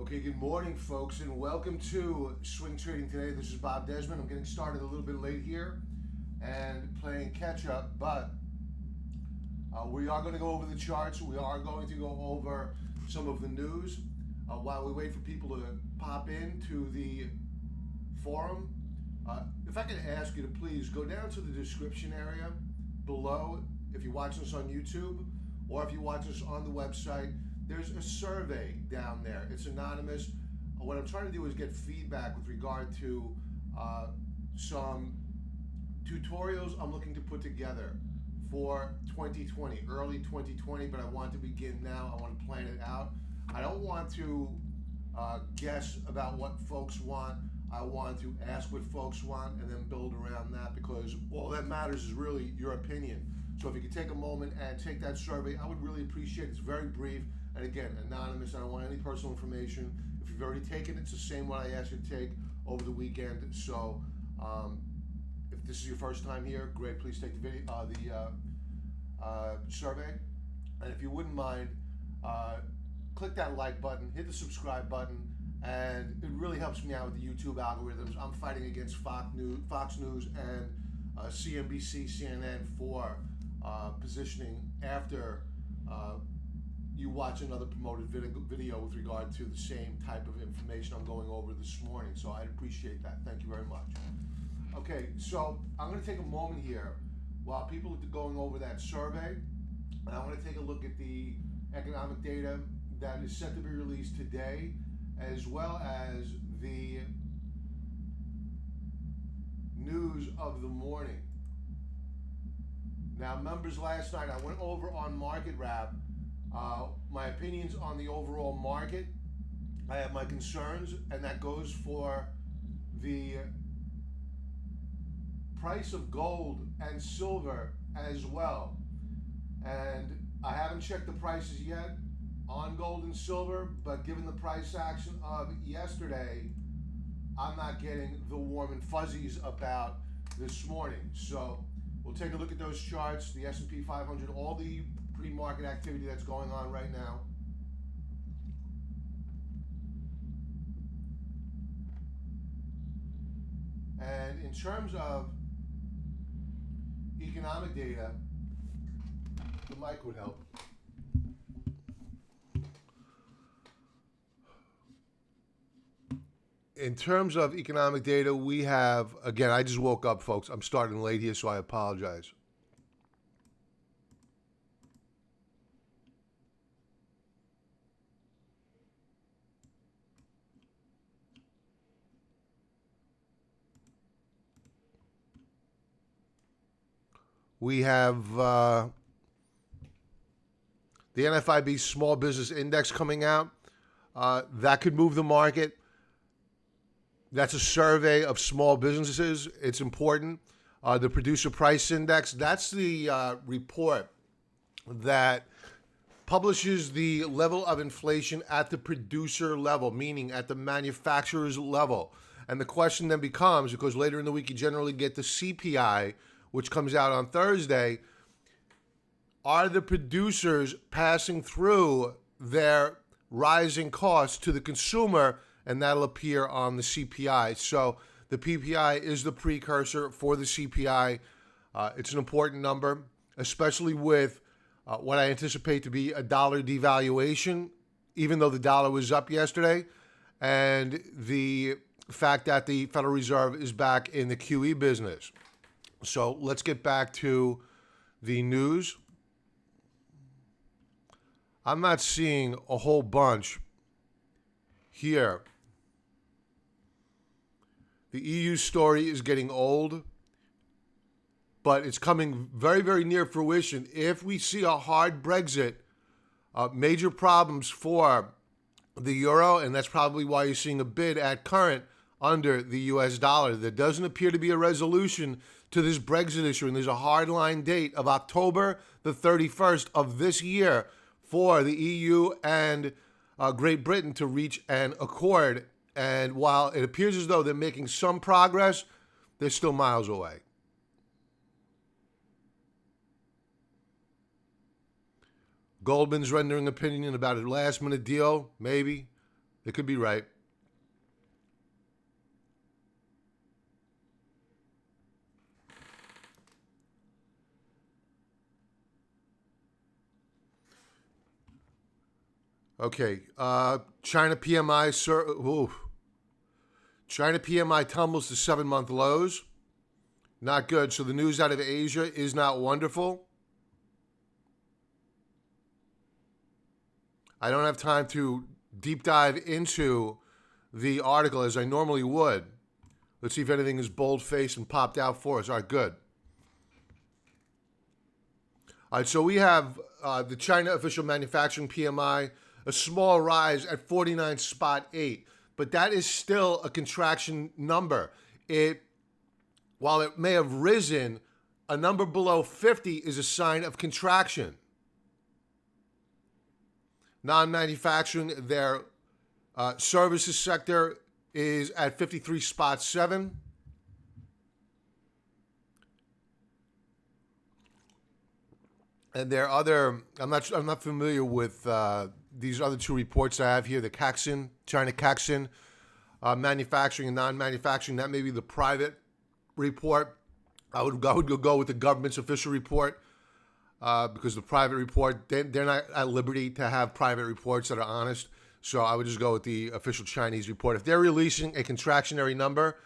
Okay, good morning, folks, and welcome to Swing Trading Today. This is Bob Desmond. I'm getting started a little bit late here and playing catch up, but we are going to go over the charts. We are going to go over some of the news while we wait for people to pop into the forum. If I could ask you to please go down to the description area below if you're watching us on YouTube or if you watch us on the website. There's a survey down there. It's anonymous. What I'm trying to do is get feedback with regard to some tutorials I'm looking to put together for 2020, early 2020, but I want to begin now. I want to plan it out. I don't want to guess about what folks want. I want to ask what folks want and then build around that, because all that matters is really your opinion. So if you could take a moment and take that survey, I would really appreciate it. It's very brief. And again, anonymous. I don't want any personal information. If you've already taken it, it's the same one I asked you to take over the weekend. So if this is your first time here, great. Please take the video, survey. And if you wouldn't mind, click that like button, hit the subscribe button, and it really helps me out with the YouTube algorithms. I'm fighting against Fox News and CNBC, CNN for positioning after you watch another promoted video with regard to the same type of information I'm going over this morning. So I'd appreciate that. Thank you very much. Okay, so I'm going to take a moment here while people are going over that survey, and I want to take a look at the economic data that is set to be released today, as well as the news of the morning. Now, members, last night I went over on Market Wrap my opinions on the overall market. I have my concerns, and that goes for the price of gold and silver as well. And I haven't checked the prices yet on gold and silver, but given the price action of yesterday, I'm not getting the warm and fuzzies about this morning. So we'll take a look at those charts, the S&P 500, all the pre-market activity that's going on right now. And in terms of economic data, the mic would help. In terms of economic data, we have, again, I just woke up, folks. I'm starting late here, so I apologize. We have the NFIB Small Business Index coming out. That could move the market. That's a survey of small businesses. It's important. The Producer Price Index, that's the report that publishes the level of inflation at the producer level, meaning at the manufacturer's level. And the question then becomes, because later in the week you generally get the CPI, which comes out on Thursday, are the producers passing through their rising costs to the consumer? And that'll appear on the CPI. So the PPI is the precursor for the CPI. It's an important number, especially with what I anticipate to be a dollar devaluation, even though the dollar was up yesterday, and the fact that the Federal Reserve is back in the QE business. So let's get back to the news. I'm not seeing a whole bunch here. The EU story is getting old, but it's coming very, very near fruition. If we see a hard Brexit, major problems for the euro, and that's probably why you're seeing a bid at current under the US dollar. There doesn't appear to be a resolution to this Brexit issue, and there's a hard line date of October the 31st of this year for the EU and Great Britain to reach an accord. And while it appears as though they're making some progress, they're still miles away. Goldman's rendering opinion about a last-minute deal, maybe. It could be right. Okay. China PMI, China PMI tumbles to 7-month lows. Not good. So the news out of Asia is not wonderful. I don't have time to deep dive into the article as I normally would. Let's see if anything is bold-faced and popped out for us. All right, good. All right, so we have the China official manufacturing PMI, a small rise at 49.8, but that is still a contraction number. While it may have risen, a number below 50 is a sign of contraction. Non-manufacturing, their services sector is at 53.7. And there are other, I'm not familiar with these other two reports I have here, the Caixin, China Caixin, manufacturing and non-manufacturing. That may be the private report. I would go with the government's official report because the private report, they're not at liberty to have private reports that are honest. So I would just go with the official Chinese report. If they're releasing a contractionary number,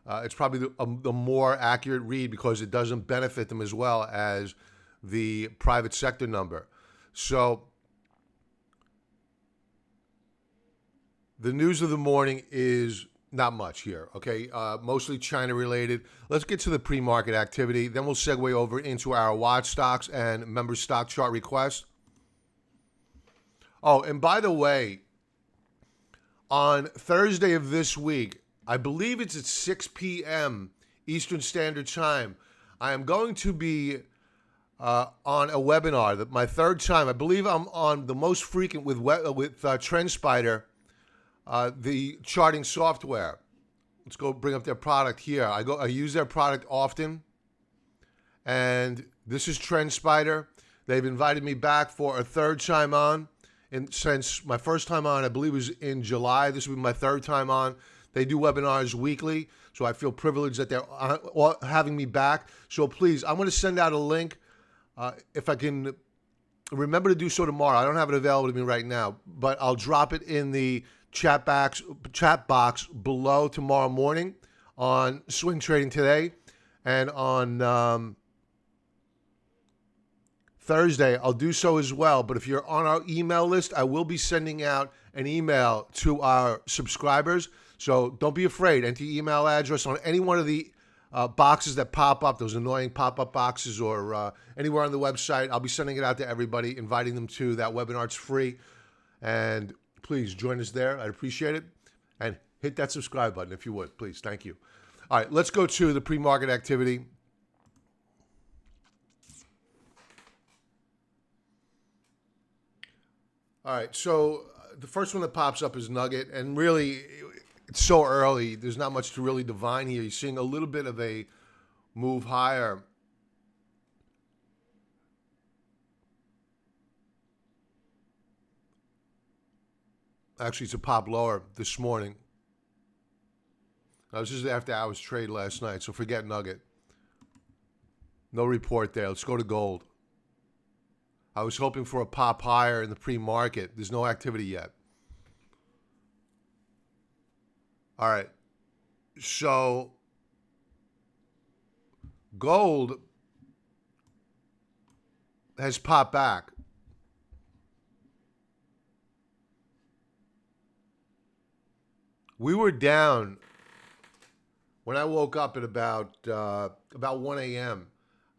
it's probably the more accurate read because it doesn't benefit them as well as the private sector number. So the news of the morning is not much here, okay? Mostly China related. Let's get to the pre-market activity. Then we'll segue over into our watch stocks and member stock chart requests. Oh, and by the way, on Thursday of this week, I believe it's at 6 p.m. Eastern Standard Time, I am going to be on a webinar. My third time. I believe I'm on the most frequent with TrendSpider, the charting software. Let's go bring up their product here. I use their product often, and this is TrendSpider. They've invited me back for a third time on, and since my first time on, I believe, was in July. This will be my third time on. They do webinars weekly, so I feel privileged that they're having me back. So please, I'm going to send out a link. If I can remember to do so tomorrow. I don't have it available to me right now, but I'll drop it in the chat box below tomorrow morning on Swing Trading Today. And on Thursday, I'll do so as well. But if you're on our email list, I will be sending out an email to our subscribers. So don't be afraid. Enter your email address on any one of the boxes that pop up, those annoying pop-up boxes, or anywhere on the website. I'll be sending it out to everybody, inviting them to that webinar. It's free. And please join us there. I'd appreciate it. And hit that subscribe button if you would, please. Thank you. All right, let's go to the pre-market activity. All right, so the first one that pops up is Nugget, and really, it's so early. There's not much to really divine here. You're seeing a little bit of a move higher. Actually, it's a pop lower this morning. Now, this is after hours trade last night, so forget Nugget. No report there. Let's go to gold. I was hoping for a pop higher in the pre-market. There's no activity yet. All right. So gold has popped back. We were down when I woke up at about 1 a.m.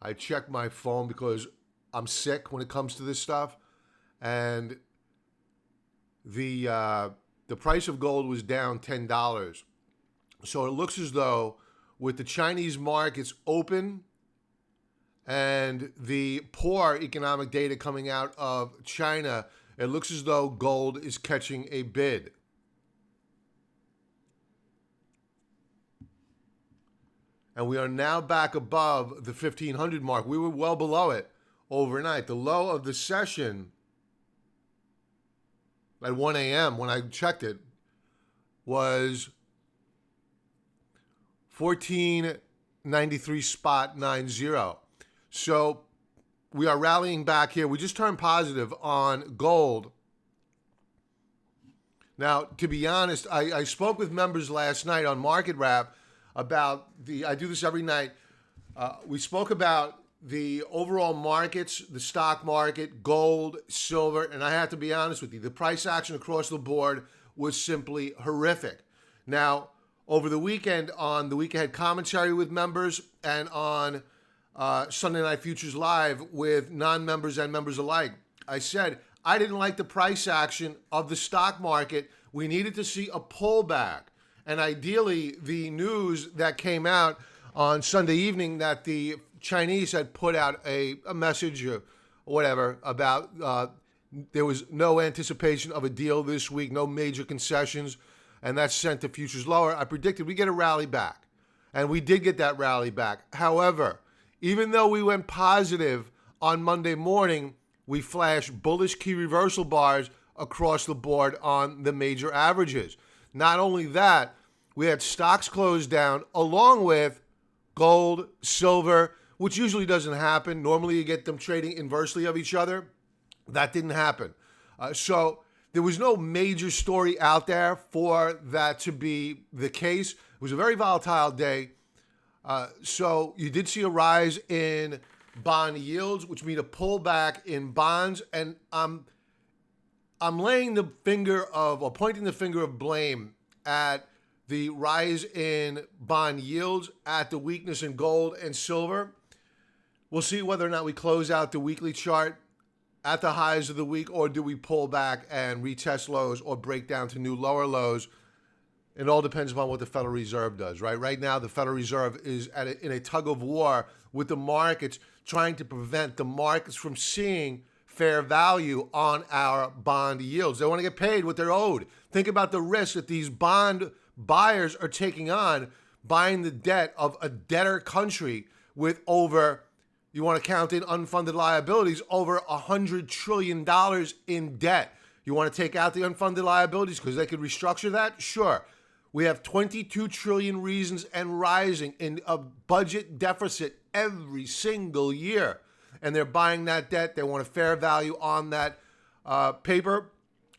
I checked my phone because I'm sick when it comes to this stuff, and the price of gold was down $10. So it looks as though with the Chinese markets open and the poor economic data coming out of China, it looks as though gold is catching a bid. And we are now back above the 1500 mark. We were well below it overnight. The low of the session at 1 a.m. when I checked it was 1493.90. So we are rallying back here. We just turned positive on gold. Now, to be honest, I spoke with members last night on Market Wrap about I do this every night. We spoke about the overall markets, the stock market, gold, silver, and I have to be honest with you, the price action across the board was simply horrific. Now, over the weekend, on the week ahead commentary with members and on Sunday Night Futures Live with non-members and members alike, I said I didn't like the price action of the stock market. We needed to see a pullback. And ideally, the news that came out on Sunday evening that the Chinese had put out a message or whatever about there was no anticipation of a deal this week, no major concessions, and that sent the futures lower. I predicted we get a rally back, and we did get that rally back. However, even though we went positive on Monday morning, we flashed bullish key reversal bars across the board on the major averages. Not only that, we had stocks close down along with gold, silver, which usually doesn't happen. Normally you get them trading inversely of each other. That didn't happen. So there was no major story out there for that to be the case. It was a very volatile day. So you did see a rise in bond yields, which mean a pullback in bonds. And I'm laying the finger of, or pointing the finger of blame at the rise in bond yields, at the weakness in gold and silver. We'll see whether or not we close out the weekly chart at the highs of the week, or do we pull back and retest lows or break down to new lower lows. It all depends upon what the Federal Reserve does, right? Right now, the Federal Reserve is in a tug of war with the markets, trying to prevent the markets from seeing fair value on our bond yields. They want to get paid what they're owed. Think about the risk that these bond buyers are taking on, buying the debt of a debtor country with over, you want to count in unfunded liabilities, over $100 trillion in debt. You want to take out the unfunded liabilities because they could restructure that? Sure. We have 22 trillion reasons and rising in a budget deficit every single year. And they're buying that debt. They want a fair value on that paper.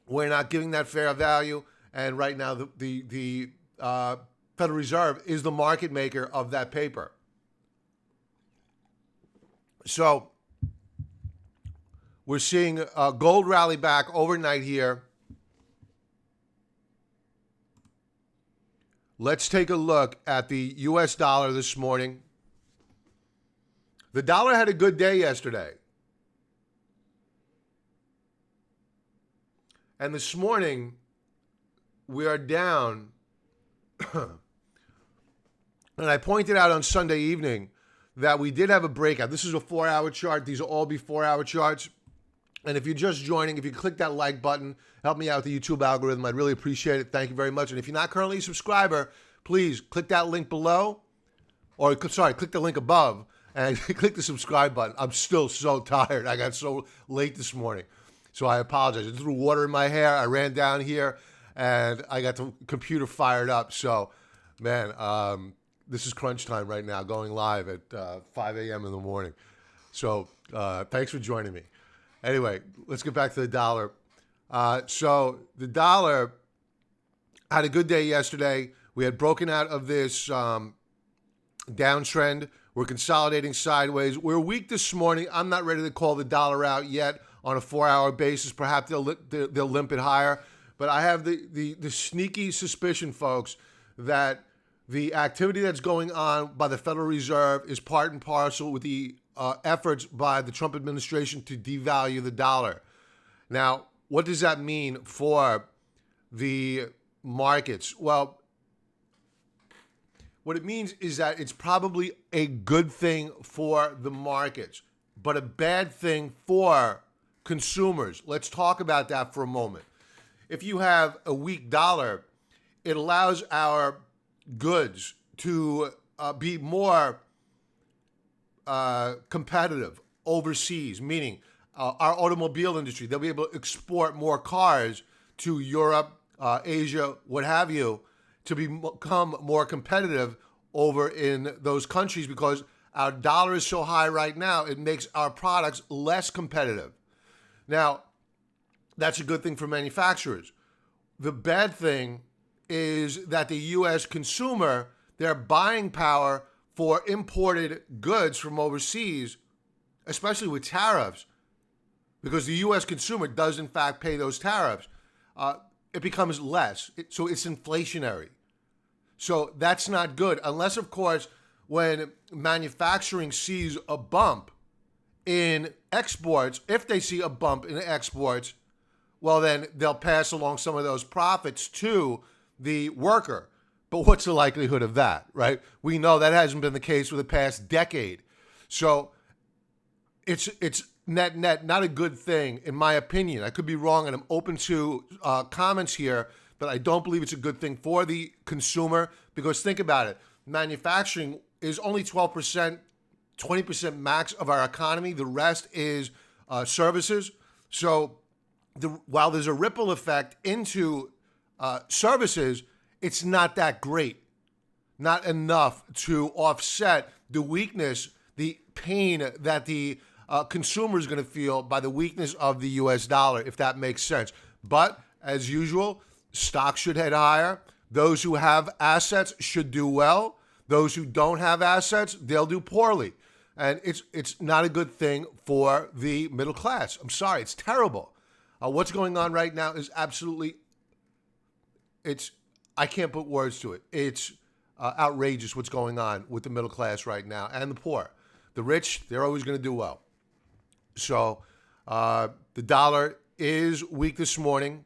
We're not giving that fair value. And right now, the Federal Reserve is the market maker of that paper. So we're seeing gold rally back overnight here. Let's take a look at the U.S. dollar this morning. The dollar had a good day yesterday. And this morning, we are down. And I pointed out on Sunday evening that we did have a breakout. This is a 4-hour chart. These will all be 4-hour charts. And if you're just joining, if you click that like button, help me out with the YouTube algorithm. I'd really appreciate it. Thank you very much. And if you're not currently a subscriber, please click that link below, or click the link above and click the subscribe button. I'm still so tired. I got so late this morning. So I apologize. I threw water in my hair. I ran down here and I got the computer fired up. So, man, this is crunch time right now, going live at 5 a.m. in the morning. So thanks for joining me. Anyway, let's get back to the dollar. So the dollar had a good day yesterday. We had broken out of this downtrend. We're consolidating sideways. We're weak this morning. I'm not ready to call the dollar out yet on a 4-hour basis. Perhaps they'll limp it higher. But I have the sneaky suspicion, folks, that the activity that's going on by the Federal Reserve is part and parcel with the efforts by the Trump administration to devalue the dollar. Now, what does that mean for the markets? Well, what it means is that it's probably a good thing for the markets, but a bad thing for consumers. Let's talk about that for a moment. If you have a weak dollar, it allows our goods to be more competitive overseas, meaning our automobile industry, they'll be able to export more cars to Europe, Asia, what have you, to become more competitive over in those countries because our dollar is so high right now, it makes our products less competitive. Now, that's a good thing for manufacturers. The bad thing is that the U.S. consumer, their buying power for imported goods from overseas, especially with tariffs, because the U.S. consumer does in fact pay those tariffs, it becomes less. So it's inflationary. So that's not good, unless, of course, when manufacturing sees a bump in exports, if they see a bump in exports, well, then they'll pass along some of those profits to the worker. But what's the likelihood of that, right? We know that hasn't been the case for the past decade. So it's net not a good thing, in my opinion. I could be wrong, and I'm open to comments here, but I don't believe it's a good thing for the consumer because think about it. Manufacturing is only 12%, 20% max of our economy. The rest is services. So while there's a ripple effect into services, it's not that great, not enough to offset the weakness, the pain that the consumer is going to feel by the weakness of the U.S. dollar, if that makes sense. But as usual, stocks should head higher. Those who have assets should do well. Those who don't have assets, they'll do poorly. And it's not a good thing for the middle class. I'm sorry, it's terrible. What's going on right now is absolutely, I can't put words to it. It's outrageous what's going on with the middle class right now and the poor. The rich, they're always going to do well. So the dollar is weak this morning.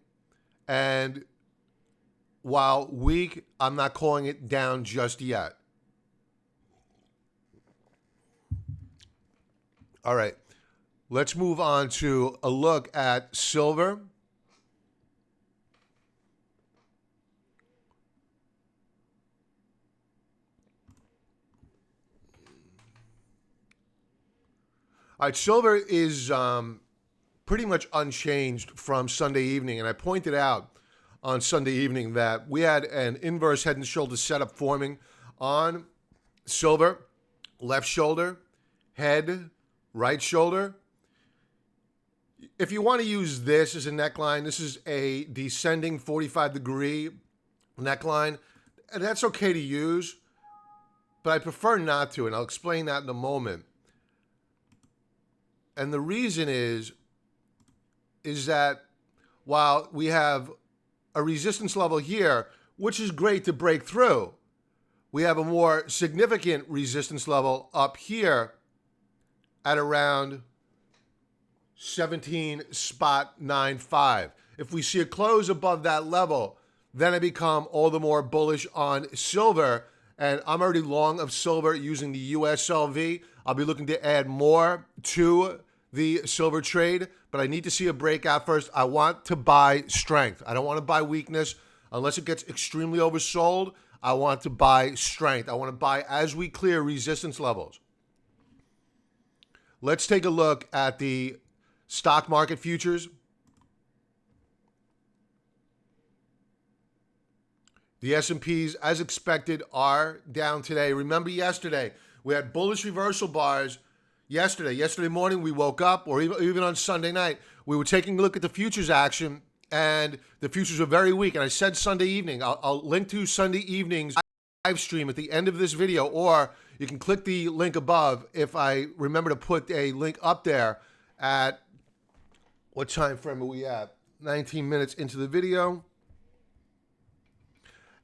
And while weak, I'm not calling it down just yet. All right, let's move on to a look at silver. All right, silver is pretty much unchanged from Sunday evening, and I pointed out on Sunday evening that we had an inverse head and shoulder setup forming on silver, left shoulder, head, right shoulder. If you want to use this as a neckline, this is a descending 45-degree neckline, and that's okay to use, but I prefer not to, and I'll explain that in a moment. And the reason is that while we have a resistance level here, which is great to break through, we have a more significant resistance level up here at around 17.95. If we see a close above that level, then I become all the more bullish on silver. And I'm already long of silver using the USLV. I'll be looking to add more to the silver trade, but I need to see a breakout first. I want to buy strength. I don't want to buy weakness unless it gets extremely oversold. I want to buy strength. I want to buy as we clear resistance levels. Let's take a look at the stock market futures. The S&Ps, as expected, are down today. Remember yesterday, we had bullish reversal bars yesterday. Yesterday morning, we woke up, or even on Sunday night, we were taking a look at the futures action, and the futures were very weak. And I said Sunday evening, I'll link to Sunday evening's live stream at the end of this video, or you can click the link above if I remember to put a link up there at, what time frame are we at? 19 minutes into the video.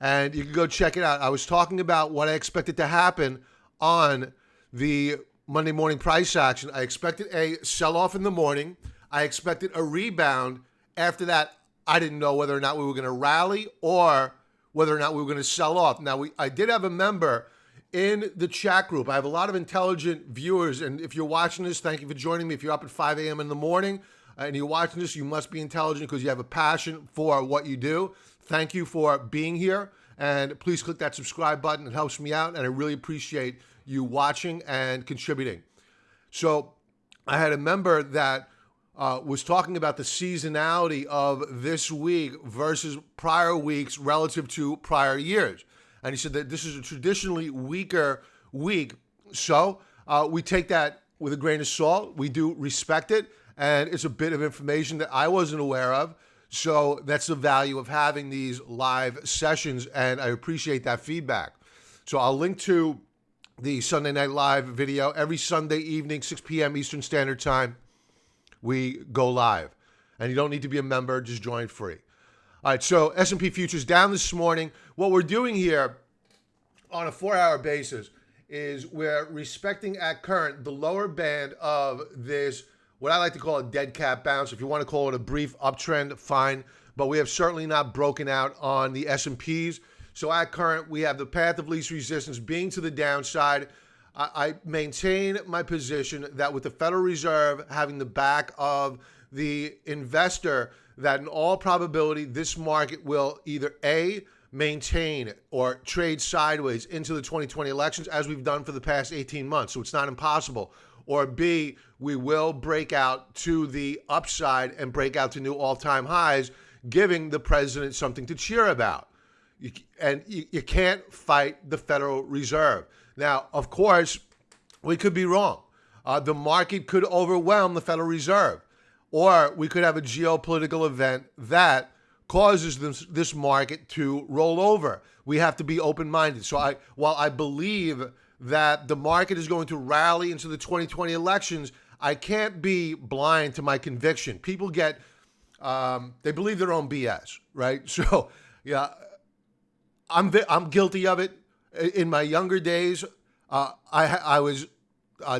And you can go check it out. I was talking about what I expected to happen on the Monday morning price action. I expected a sell-off in the morning. I expected a rebound. After that, I didn't know whether or not we were going to rally or whether or not we were going to sell off. Now, I did have a member in the chat group. I have a lot of intelligent viewers, and if you're watching this, thank you for joining me. If you're up at 5 a.m. in the morning and you're watching this, you must be intelligent because you have a passion for what you do. Thank you for being here, and please click that subscribe button. It helps me out, and I really appreciate you watching and contributing. So I had a member that was talking about the seasonality of this week versus prior weeks relative to prior years. And he said that this is a traditionally weaker week. So we take that with a grain of salt. We do respect it. And it's a bit of information that I wasn't aware of. So that's the value of having these live sessions. And I appreciate that feedback. So I'll link to the Sunday Night Live video every Sunday evening, 6 p.m. Eastern Standard Time. We go live. And you don't need to be a member. Just join free. All right, so S&P futures down this morning. What we're doing here on a 4-hour basis is we're respecting at current the lower band of this, what I like to call a dead cat bounce. If you want to call it a brief uptrend, fine. But we have certainly not broken out on the S&Ps. So at current, we have the path of least resistance being to the downside. I maintain my position that with the Federal Reserve having the back of the investor, that in all probability, this market will either A, maintain or trade sideways into the 2020 elections as we've done for the past 18 months. So it's not impossible. Or B, we will break out to the upside and break out to new all-time highs, giving the president something to cheer about. You can't fight the Federal Reserve. Now, of course, we could be wrong. The market could overwhelm the Federal Reserve. Or we could have a geopolitical event that causes this market to roll over. We have to be open-minded. So while I believe that the market is going to rally into the 2020 elections, I can't be blind to my conviction. People they believe their own BS, right? So, yeah, I'm guilty of it. In my younger days, I was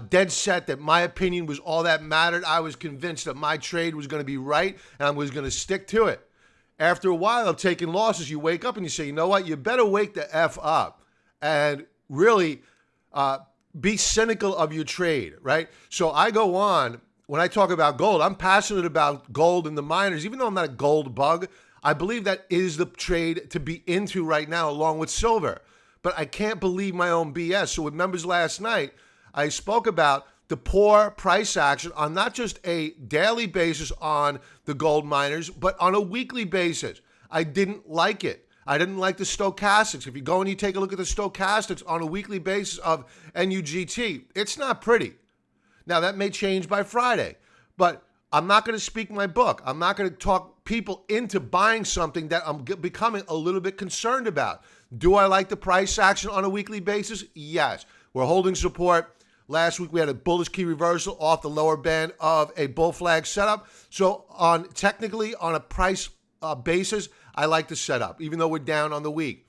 dead set that my opinion was all that mattered. I was convinced that my trade was going to be right and I was going to stick to it. After a while of taking losses, you wake up and you say, you know what? You better wake the F up and really be cynical of your trade, right? So I go on, when I talk about gold, I'm passionate about gold and the miners. Even though I'm not a gold bug, I believe that is the trade to be into right now along with silver. But I can't believe my own BS. So with members last night, I spoke about the poor price action on not just a daily basis on the gold miners, but on a weekly basis. I didn't like it. I didn't like the stochastics. If you go and you take a look at the stochastics on a weekly basis of NUGT, it's not pretty. Now, that may change by Friday, but I'm not going to speak my book. I'm not going to talk people into buying something that I'm becoming a little bit concerned about. Do I like the price action on a weekly basis? Yes. We're holding support. Last week we had a bullish key reversal off the lower band of a bull flag setup. So technically on a price basis, I like the setup, even though we're down on the week.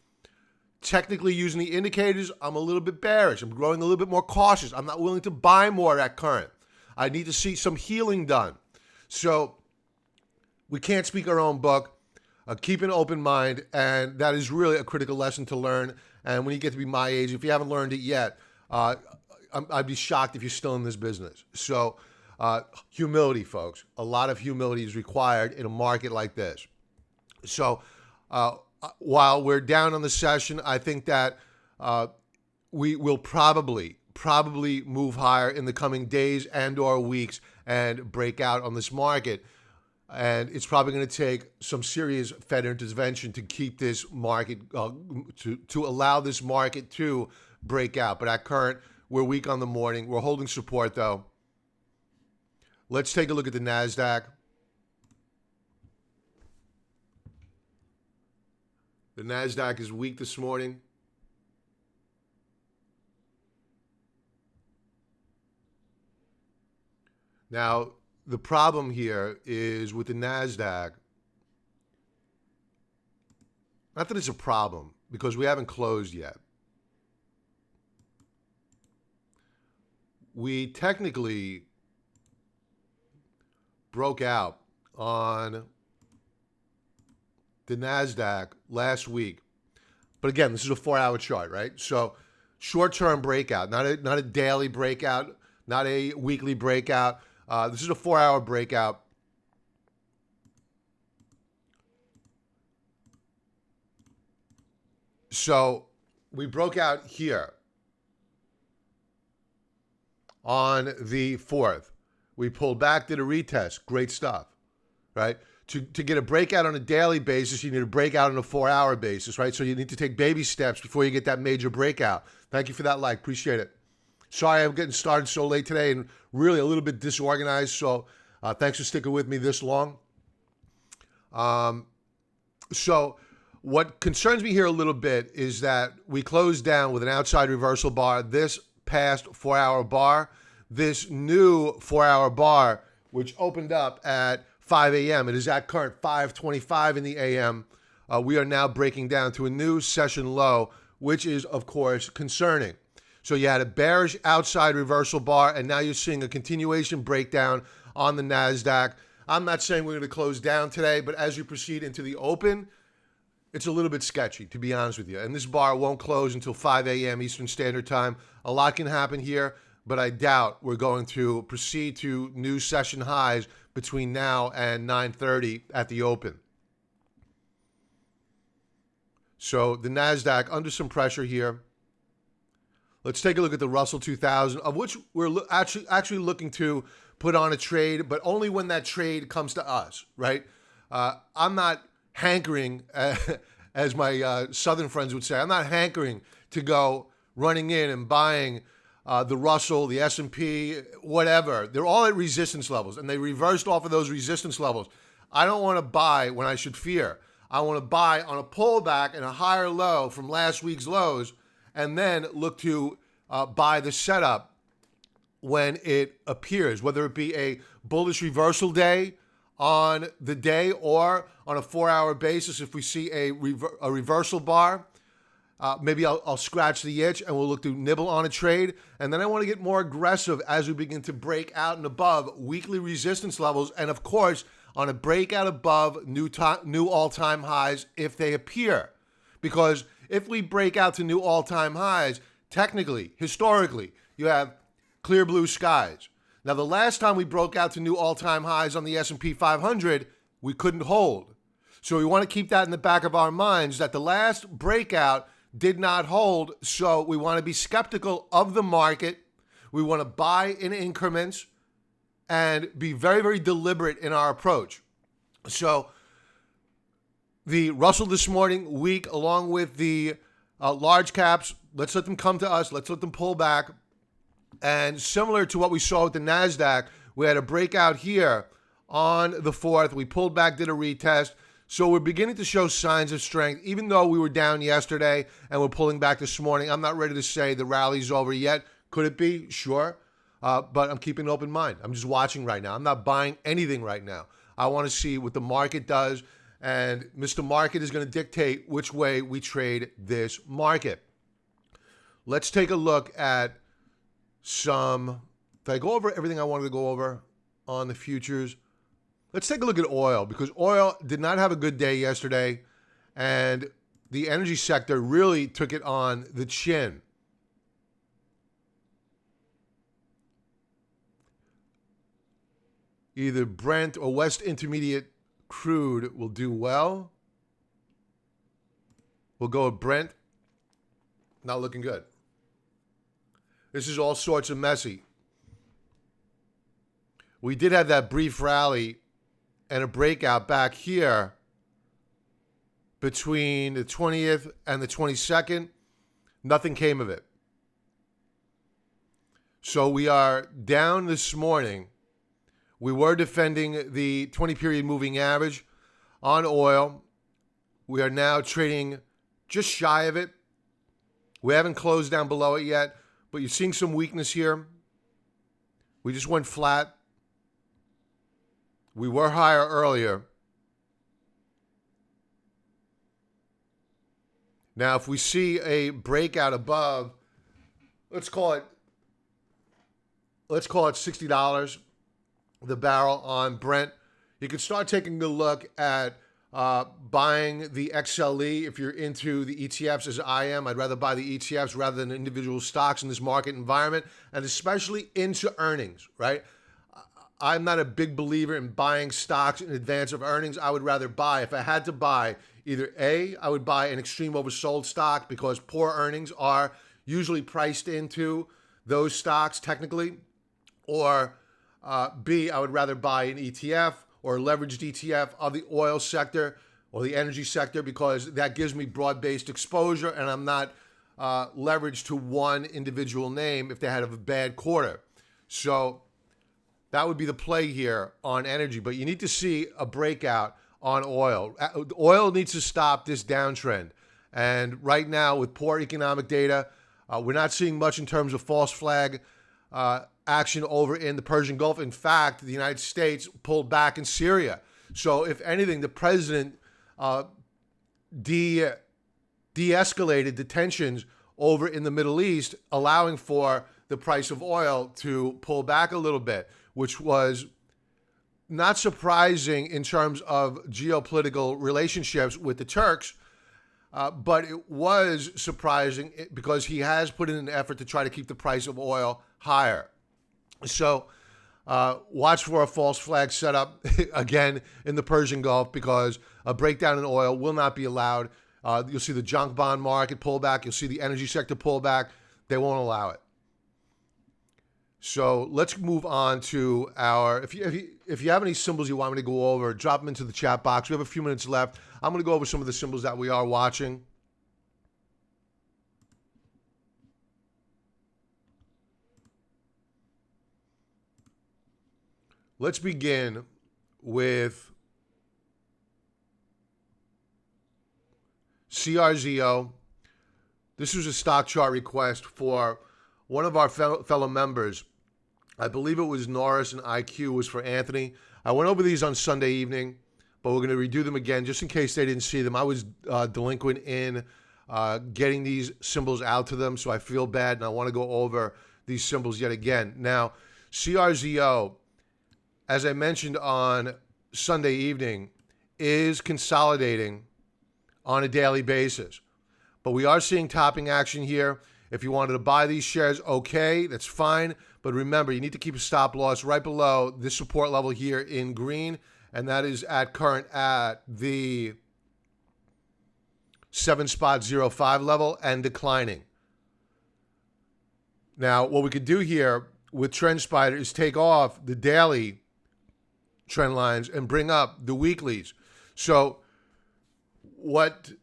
Technically using the indicators, I'm a little bit bearish. I'm growing a little bit more cautious. I'm not willing to buy more at current. I need to see some healing done. So we can't speak our own book. Keep an open mind, and that is really a critical lesson to learn. And when you get to be my age, if you haven't learned it yet, I'd be shocked if you're still in this business. So humility, folks. A lot of humility is required in a market like this. So while we're down on the session, I think that we will probably move higher in the coming days and or weeks and break out on this market. And it's probably going to take some serious Fed intervention to keep this market, to allow this market to break out. But at current, we're weak on the morning. We're holding support, though. Let's take a look at the NASDAQ. The NASDAQ is weak this morning. Now, the problem here is with the NASDAQ, not that it's a problem, because we haven't closed yet. We technically broke out on the NASDAQ last week. But again, this is a 4-hour chart, right? So short-term breakout, not a daily breakout, not a weekly breakout. This is a 4-hour breakout. So we broke out here on the 4th. We pulled back, did a retest. Great stuff, right? To get a breakout on a daily basis, you need a breakout on a 4-hour basis, right? So you need to take baby steps before you get that major breakout. Thank you for that like. Appreciate it. Sorry I'm getting started so late today and really a little bit disorganized. So thanks for sticking with me this long. So what concerns me here a little bit is that we closed down with an outside reversal bar, this past 4-hour bar, this new 4-hour bar, which opened up at 5 a.m. It is at current 5:25 in the a.m. We are now breaking down to a new session low, which is, of course, concerning. So you had a bearish outside reversal bar, and now you're seeing a continuation breakdown on the NASDAQ. I'm not saying we're going to close down today, but as you proceed into the open, it's a little bit sketchy, to be honest with you. And this bar won't close until 5 a.m. Eastern Standard Time. A lot can happen here, but I doubt we're going to proceed to new session highs between now and 9:30 at the open. So the NASDAQ under some pressure here. Let's take a look at the Russell 2000, of which we're actually looking to put on a trade, but only when that trade comes to us, right? I'm not hankering, as my Southern friends would say, I'm not hankering to go running in and buying the Russell, the S&P, whatever. They're all at resistance levels, and they reversed off of those resistance levels. I don't want to buy when I should fear. I want to buy on a pullback and a higher low from last week's lows, and then look to buy the setup when it appears, whether it be a bullish reversal day on the day or on a 4-hour basis. If we see a reversal bar, maybe I'll scratch the itch and we'll look to nibble on a trade. And then I want to get more aggressive as we begin to break out and above weekly resistance levels. And of course, on a breakout above new all-time highs if they appear. Because if we break out to new all-time highs, technically, historically, you have clear blue skies. Now, the last time we broke out to new all-time highs on the S&P 500, we couldn't hold. So we want to keep that in the back of our minds that the last breakout did not hold. So we want to be skeptical of the market. We want to buy in increments and be very, very deliberate in our approach. So the Russell this morning, weak, along with the large caps, let's let them come to us. Let's let them pull back. And similar to what we saw with the NASDAQ, we had a breakout here on the 4th. We pulled back, did a retest. So we're beginning to show signs of strength, even though we were down yesterday and we're pulling back this morning. I'm not ready to say the rally's over yet. Could it be? Sure. But I'm keeping an open mind. I'm just watching right now. I'm not buying anything right now. I want to see what the market does. And Mr. Market is going to dictate which way we trade this market. Let's take a look at some. Did I go over everything I wanted to go over on the futures? Let's take a look at oil, because oil did not have a good day yesterday, and the energy sector really took it on the chin. Either Brent or West Intermediate crude will do well. We'll go with Brent. Not looking good. This is all sorts of messy. We did have that brief rally and a breakout back here between the 20th and the 22nd. Nothing came of it. So we are down this morning. We were defending the 20-period moving average on oil. We are now trading just shy of it. We haven't closed down below it yet, but you're seeing some weakness here. We just went flat. We were higher earlier. Now, if we see a breakout above, let's call it $60 the barrel on Brent, you can start taking a look at buying the XLE. If you're into the ETFs as I am, I'd rather buy the ETFs rather than individual stocks in this market environment, and especially into earnings, right? I'm not a big believer in buying stocks in advance of earnings. I would rather buy, if I had to buy, either A, I would buy an extreme oversold stock because poor earnings are usually priced into those stocks technically, or B, I would rather buy an ETF or a leveraged ETF of the oil sector or the energy sector, because that gives me broad-based exposure and I'm not leveraged to one individual name if they had a bad quarter. So that would be the play here on energy. But you need to see a breakout on oil. Oil needs to stop this downtrend. And right now, with poor economic data, we're not seeing much in terms of false flag action over in the Persian Gulf. In fact, the United States pulled back in Syria. So if anything, the president de-escalated the tensions over in the Middle East, allowing for the price of oil to pull back a little bit, which was not surprising in terms of geopolitical relationships with the Turks, but it was surprising because he has put in an effort to try to keep the price of oil higher. So watch for a false flag setup again in the Persian Gulf, because a breakdown in oil will not be allowed. You'll see the junk bond market pull back. You'll see the energy sector pull back. They won't allow it. So let's move on to our, if you have any symbols you want me to go over, drop them into the chat box. We have a few minutes left. I'm going to go over some of the symbols that we are watching. Let's begin with CRZO. This was a stock chart request for one of our fellow members. I believe it was Norris, and IQ was for Anthony. I went over these on Sunday evening, but we're going to redo them again just in case they didn't see them. I was delinquent in getting these symbols out to them, so I feel bad, and I want to go over these symbols yet again. Now, CRZO, as I mentioned on Sunday evening, is consolidating on a daily basis. But we are seeing topping action here. If you wanted to buy these shares, okay, that's fine. But remember, you need to keep a stop loss right below this support level here in green, and that is at current at the 7.05 level and declining. Now, what we could do here with TrendSpider is take off the daily trend lines and bring up the weeklies. So what's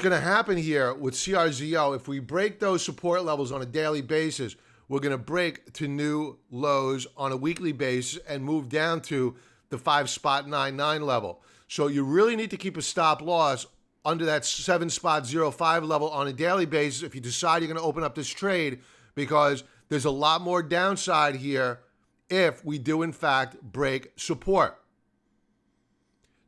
going to happen here with CRZO, if we break those support levels on a daily basis, we're going to break to new lows on a weekly basis and move down to the 5.99 level. So you really need to keep a stop loss under that 7.05 level on a daily basis if you decide you're going to open up this trade, because there's a lot more downside here if we do in fact break support.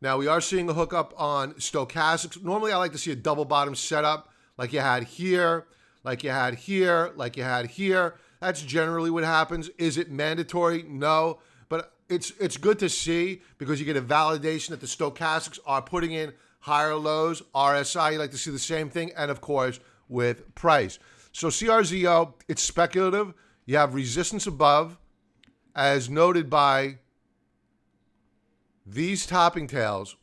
Now, we are seeing a hookup on stochastics. Normally, I like to see a double bottom setup like you had here, like you had here, like you had here. That's generally what happens. Is it mandatory? No. But it's good to see, because you get a validation that the stochastics are putting in higher lows. RSI, you like to see the same thing. And, of course, with price. So CRZO, it's speculative. You have resistance above, as noted by these topping tails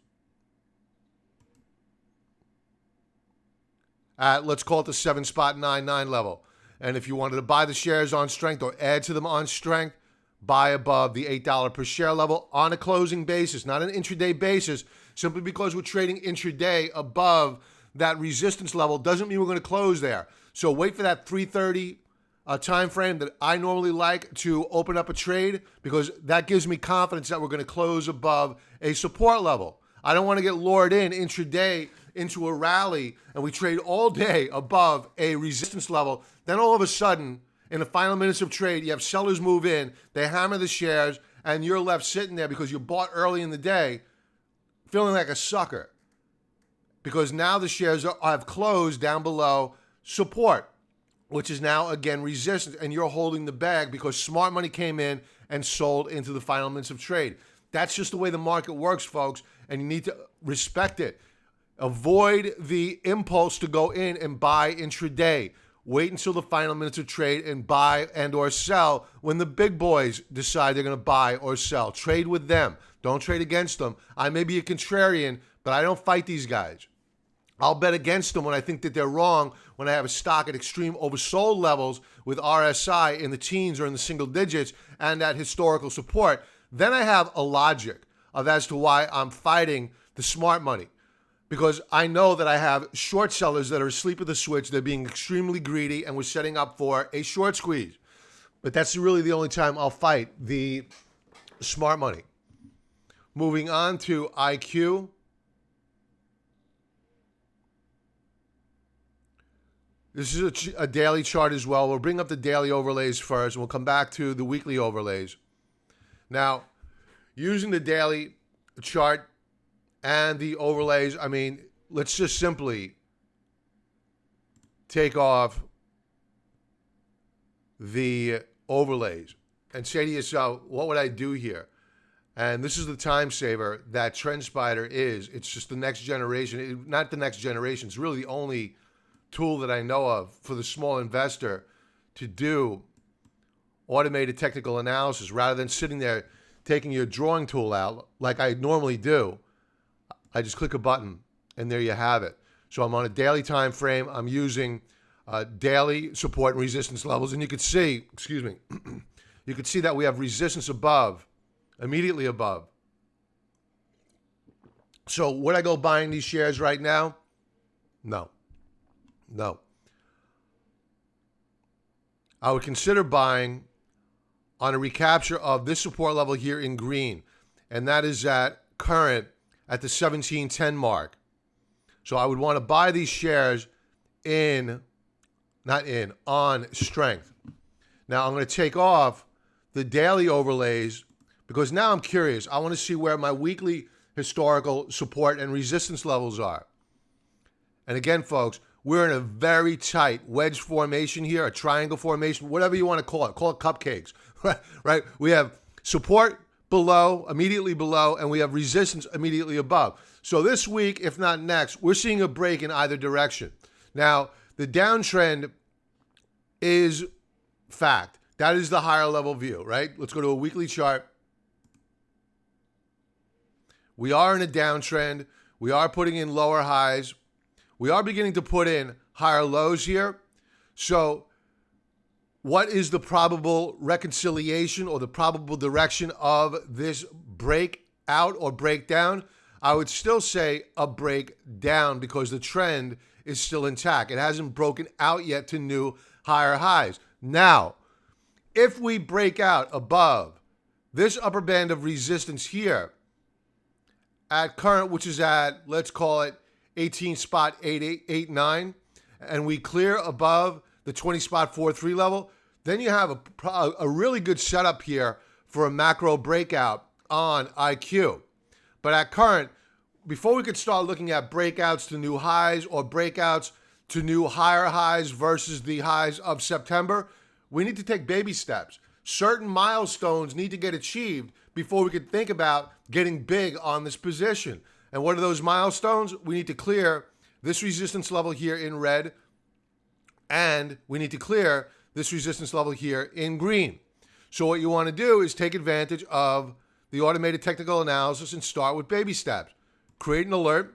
at, let's call it the 7.99 level. And if you wanted to buy the shares on strength or add to them on strength, buy above the $8 per share level on a closing basis, not an intraday basis. Simply because we're trading intraday above that resistance level doesn't mean we're going to close there. So wait for that 3:30 time frame that I normally like to open up a trade, because that gives me confidence that we're going to close above a support level. I don't want to get lured in intraday into a rally and we trade all day above a resistance level. Then all of a sudden, in the final minutes of trade, you have sellers move in, they hammer the shares, and you're left sitting there because you bought early in the day feeling like a sucker, because now the shares have closed down below support, which is now, again, resistance, and you're holding the bag because smart money came in and sold into the final minutes of trade. That's just the way the market works, folks, and you need to respect it. Avoid the impulse to go in and buy intraday. Wait until the final minutes of trade and buy and or sell when the big boys decide they're going to buy or sell. Trade with them. Don't trade against them. I may be a contrarian, but I don't fight these guys. I'll bet against them when I think that they're wrong, when I have a stock at extreme oversold levels with RSI in the teens or in the single digits and at historical support. Then I have a logic of as to why I'm fighting the smart money. Because I know that I have short sellers that are asleep at the switch. They're being extremely greedy and we're setting up for a short squeeze. But that's really the only time I'll fight the smart money. Moving on to IQ. This is a daily chart as well. We'll bring up the daily overlays first, and we'll come back to the weekly overlays. Now, using the daily chart and the overlays, I mean, let's just simply take off the overlays and say to yourself, what would I do here? And this is the time saver that TrendSpider is. It's just the next generation. Not the next generation. It's really the only tool that I know of for the small investor to do automated technical analysis rather than sitting there taking your drawing tool out like I normally do. I just click a button and there you have it. So I'm on a daily time frame. I'm using daily support and resistance levels, and you could see, you could see that we have resistance above, immediately above. So would I go buying these shares right now? No. I would consider buying on a recapture of this support level here in green, and that is at current at the 1710 mark. So I would want to buy these shares on strength. Now I'm going to take off the daily overlays because now I'm curious. I want to see where my weekly historical support and resistance levels are. And again, folks, we're in a very tight wedge formation here, a triangle formation, whatever you want to call it. Call it cupcakes, right? We have support below, immediately below, and we have resistance immediately above. So this week, if not next, we're seeing a break in either direction. Now, the downtrend is fact. That is the higher level view, right? Let's go to a weekly chart. We are in a downtrend. We are putting in lower highs. We are beginning to put in higher lows here. So what is the probable reconciliation or the probable direction of this breakout or breakdown? I would still say a breakdown because the trend is still intact. It hasn't broken out yet to new higher highs. Now, if we break out above this upper band of resistance here at current, which is at, let's call it 18.8889, and we clear above the 20.43 level, then you have a really good setup here for a macro breakout on IQ. But at current, before we could start looking at breakouts to new highs or breakouts to new higher highs versus the highs of September, we need to take baby steps. Certain milestones need to get achieved before we could think about getting big on this position. And what are those milestones? We need to clear this resistance level here in red, and we need to clear this resistance level here in green. So what you want to do is take advantage of the automated technical analysis and start with baby steps. Create an alert.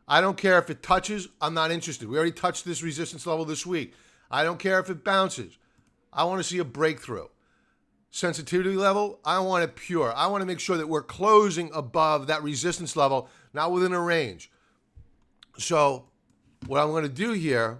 I don't care if it touches. I'm not interested. We already touched this resistance level this week. I don't care if it bounces. I want to see a breakthrough. Sensitivity level, I want it pure. I want to make sure that we're closing above that resistance level, not within a range. So what I'm going to do here,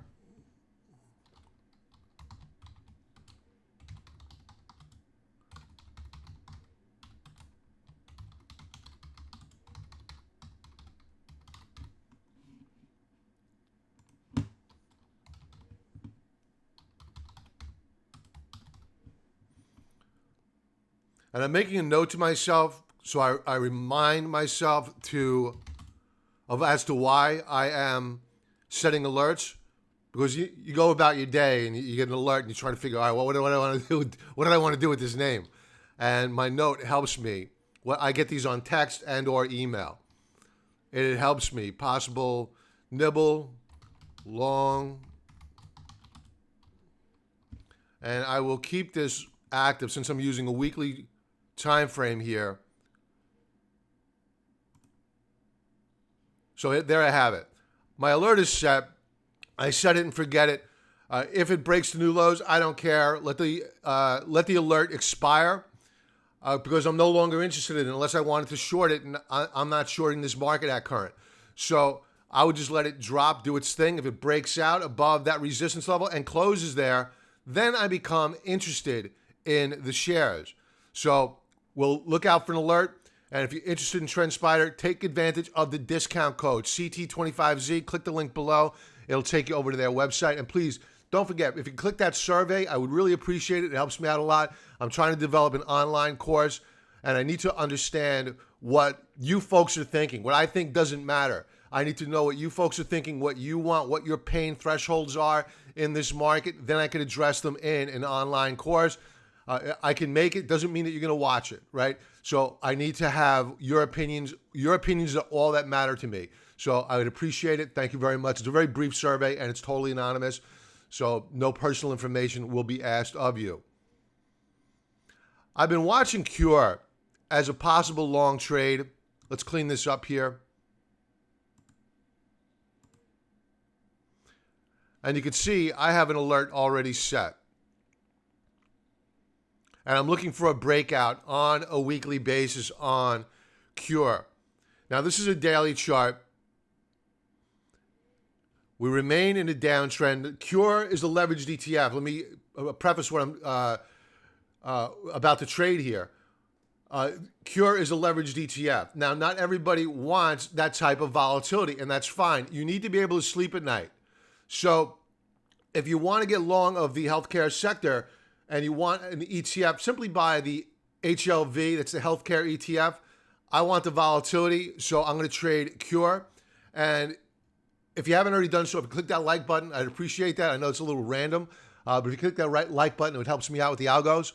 and I'm making a note to myself, so I remind myself as to why I am setting alerts, because you go about your day and you get an alert and you try to figure out, what do I want to do? What did I want to do with this name? And my note helps me. Well, I get these on text and or email. It helps me. Possible nibble, long, and I will keep this active since I'm using a weekly time frame here. So there I have it. My alert is set. I set it and forget it. If it breaks to new lows, I don't care. Let the alert expire because I'm no longer interested in it unless I wanted to short it, and I'm not shorting this market at current. So I would just let it drop, do its thing. If it breaks out above that resistance level and closes there, then I become interested in the shares. So we'll look out for an alert. And if you're interested in TrendSpider, take advantage of the discount code CT25Z. Click the link below. It'll take you over to their website. And please, don't forget, if you click that survey, I would really appreciate it. It helps me out a lot. I'm trying to develop an online course, and I need to understand what you folks are thinking. What I think doesn't matter. I need to know what you folks are thinking, what you want, what your pain thresholds are in this market. Then I can address them in an online course. I can make it. Doesn't mean that you're going to watch it, right? So I need to have your opinions. Your opinions are all that matter to me. So I would appreciate it. Thank you very much. It's a very brief survey, and it's totally anonymous. So no personal information will be asked of you. I've been watching CURE as a possible long trade. Let's clean this up here. And you can see I have an alert already set. And I'm looking for a breakout on a weekly basis on CURE. Now, this is a daily chart. We remain in a downtrend. CURE is a leveraged ETF. Let me preface what I'm about to trade here. CURE is a leveraged ETF. Now, not everybody wants that type of volatility, and that's fine. You need to be able to sleep at night. So if you want to get long of the healthcare sector and you want an ETF, simply buy the HLV, that's the healthcare ETF. I want the volatility, so I'm going to trade CURE. And if you haven't already done so, if you click that like button, I'd appreciate that. I know it's a little random, but if you click that like button, it helps me out with the algos.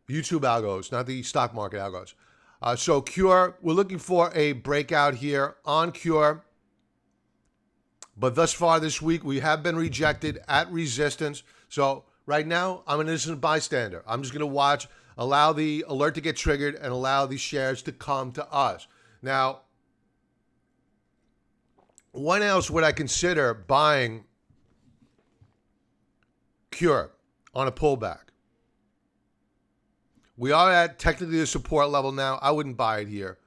YouTube algos, not the stock market algos. So CURE, we're looking for a breakout here on CURE. But thus far this week, we have been rejected at resistance. So right now, I'm an innocent bystander. I'm just going to watch, allow the alert to get triggered, and allow these shares to come to us. Now, when else would I consider buying CURE on a pullback? We are at technically a support level now. I wouldn't buy it here.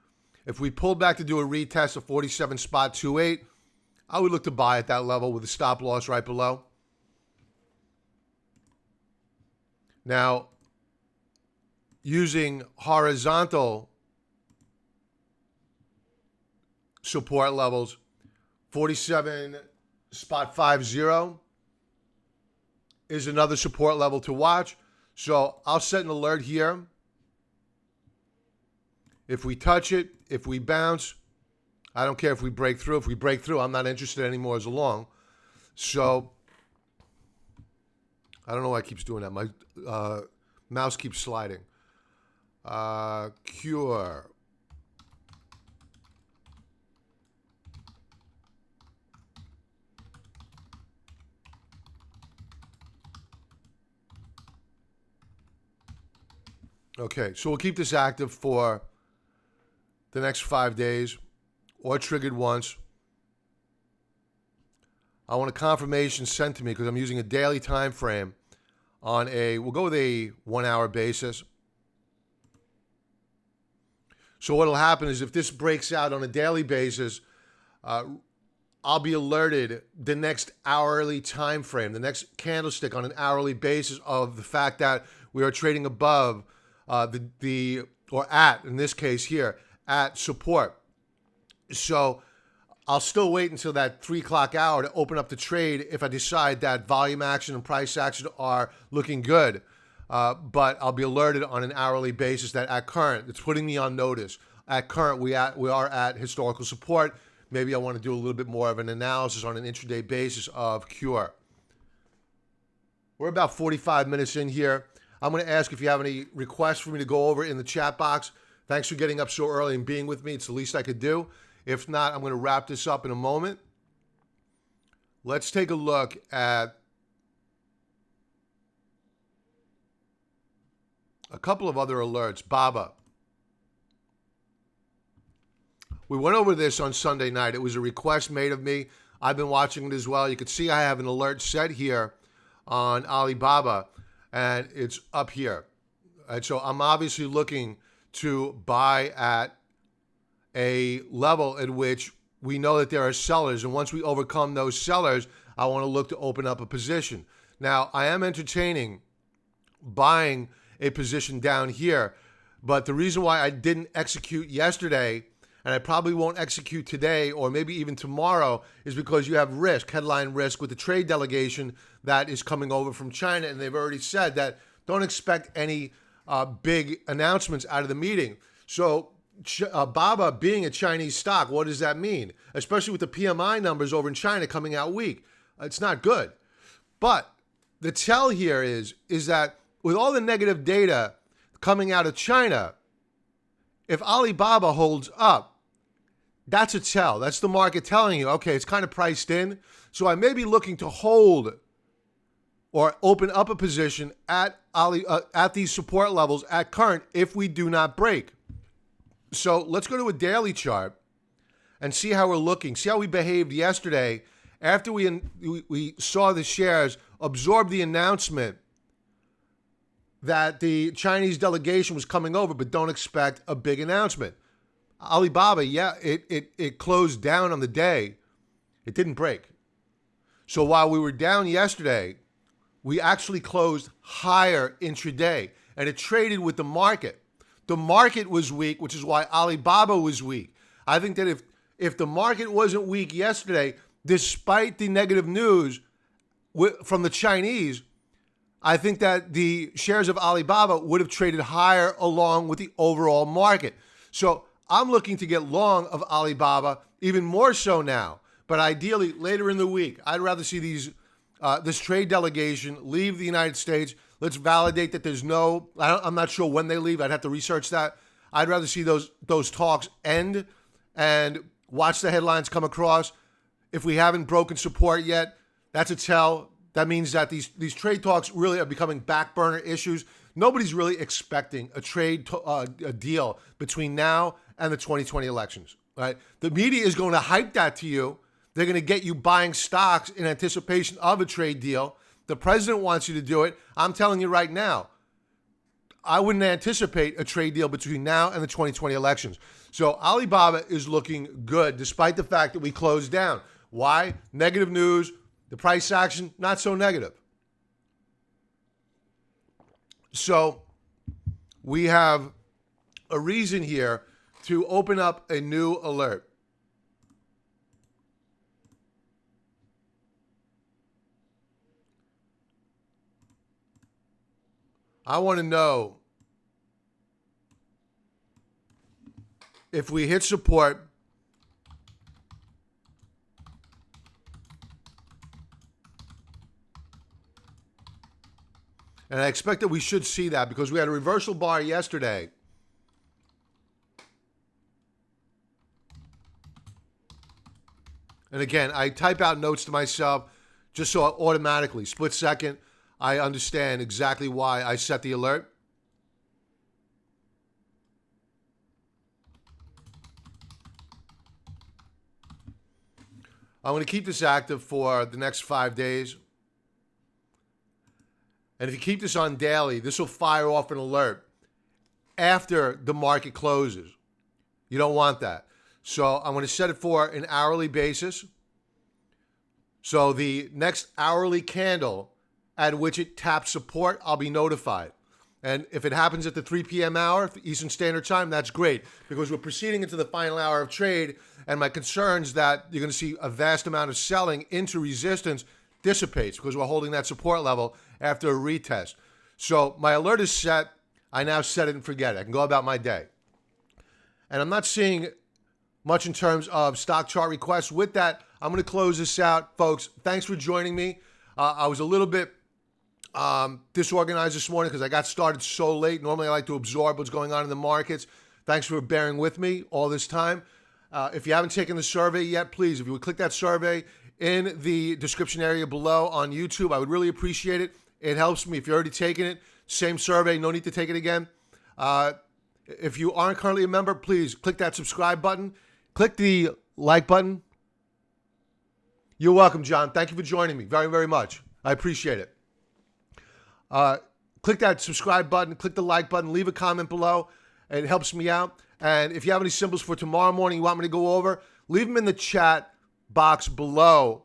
If we pulled back to do a retest of 47.28, I would look to buy at that level with a stop loss right below. Now, using horizontal support levels, 47.50 is another support level to watch. So I'll set an alert here. If we touch it, if we bounce, I don't care if we break through. If we break through, I'm not interested anymore as a long. So I don't know why it keeps doing that. My mouse keeps sliding. CURE. Okay, so we'll keep this active for the next 5 days or triggered once. I want a confirmation sent to me because I'm using a daily time frame on we'll go with a 1 hour basis. So what'll happen is if this breaks out on a daily basis, I'll be alerted the next hourly time frame, the next candlestick on an hourly basis of the fact that we are trading above or at, in this case here, at support. So I'll still wait until that 3 o'clock hour to open up the trade if I decide that volume action and price action are looking good. But I'll be alerted on an hourly basis that at current, it's putting me on notice. At current, we are at historical support. Maybe I want to do a little bit more of an analysis on an intraday basis of CURE. We're about 45 minutes in here. I'm going to ask if you have any requests for me to go over in the chat box. Thanks for getting up so early and being with me. It's the least I could do. If not, I'm going to wrap this up in a moment. Let's take a look at a couple of other alerts. Baba. We went over this on Sunday night. It was a request made of me. I've been watching it as well. You can see I have an alert set here on Alibaba, and it's up here. And so I'm obviously looking to buy at a level at which we know that there are sellers. And once we overcome those sellers, I want to look to open up a position. Now, I am entertaining buying a position down here, but the reason why I didn't execute yesterday, and I probably won't execute today or maybe even tomorrow, is because you have risk, headline risk, with the trade delegation that is coming over from China. And they've already said that don't expect any big announcements out of the meeting. So Baba being a Chinese stock, what does that mean? Especially with the PMI numbers over in China coming out weak. It's not good. But the tell here is that with all the negative data coming out of China, if Alibaba holds up, that's a tell. That's the market telling you, okay, it's kind of priced in. So I may be looking to hold or open up a position at these support levels at current if we do not break. So let's go to a daily chart and see how we're looking. See how we behaved yesterday after we saw the shares absorb the announcement that the Chinese delegation was coming over, but don't expect a big announcement. Alibaba, yeah, it closed down on the day. It didn't break. So while we were down yesterday, we actually closed higher intraday, and it traded with the market. The market was weak, which is why Alibaba was weak. I think that if the market wasn't weak yesterday, despite the negative news from the Chinese, I think that the shares of Alibaba would have traded higher along with the overall market. So I'm looking to get long of Alibaba, even more so now. But ideally, later in the week, I'd rather see this trade delegation leave the United States. Let's validate that there's no, I'm not sure when they leave. I'd have to research that. I'd rather see those talks end and watch the headlines come across. If we haven't broken support yet, that's a tell. That means that these trade talks really are becoming back burner issues. Nobody's really expecting a deal between now and the 2020 elections, right? The media is going to hype that to you. They're going to get you buying stocks in anticipation of a trade deal. The president wants you to do it. I'm telling you right now, I wouldn't anticipate a trade deal between now and the 2020 elections. So Alibaba is looking good despite the fact that we closed down. Why? Negative news. The price action, not so negative. So we have a reason here to open up a new alert. I want to know if we hit support, and I expect that we should see that because we had a reversal bar yesterday. And again, I type out notes to myself just so automatically, split second, I understand exactly why I set the alert. I'm going to keep this active for the next 5 days. And if you keep this on daily, this will fire off an alert after the market closes. You don't want that. So I'm going to set it for an hourly basis. So the next hourly candle at which it taps support, I'll be notified. And if it happens at the 3 p.m. hour, Eastern Standard Time, that's great because we're proceeding into the final hour of trade, and my concerns that you're going to see a vast amount of selling into resistance dissipates because we're holding that support level after a retest. So my alert is set. I now set it and forget it. I can go about my day. And I'm not seeing much in terms of stock chart requests. With that, I'm going to close this out. Folks, thanks for joining me. I was a little bit disorganized this morning because I got started so late. Normally I like to absorb what's going on in the markets. Thanks for bearing with me all this time. If you haven't taken the survey yet, please, if you would click that survey in the description area below on YouTube, I would really appreciate it. It helps me. If you're already taking it, same survey, no need to take it again. If you aren't currently a member, please click that subscribe button. Click the like button. You're welcome, John. Thank you for joining me very, very much. I appreciate it. Click that subscribe button. Click the like button. Leave a comment below. It helps me out. And if you have any symbols for tomorrow morning you want me to go over, leave them in the chat box below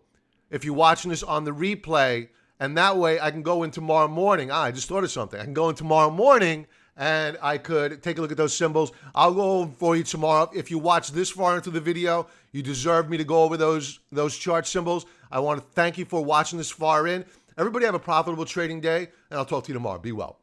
if you're watching this on the replay. And that way I can go in tomorrow morning. I just thought of something. I can go in tomorrow morning and I could take a look at those symbols. I'll go over for you tomorrow. If you watch this far into the video, you deserve me to go over those chart symbols. I want to thank you for watching this far in. Everybody have a profitable trading day, and I'll talk to you tomorrow. Be well.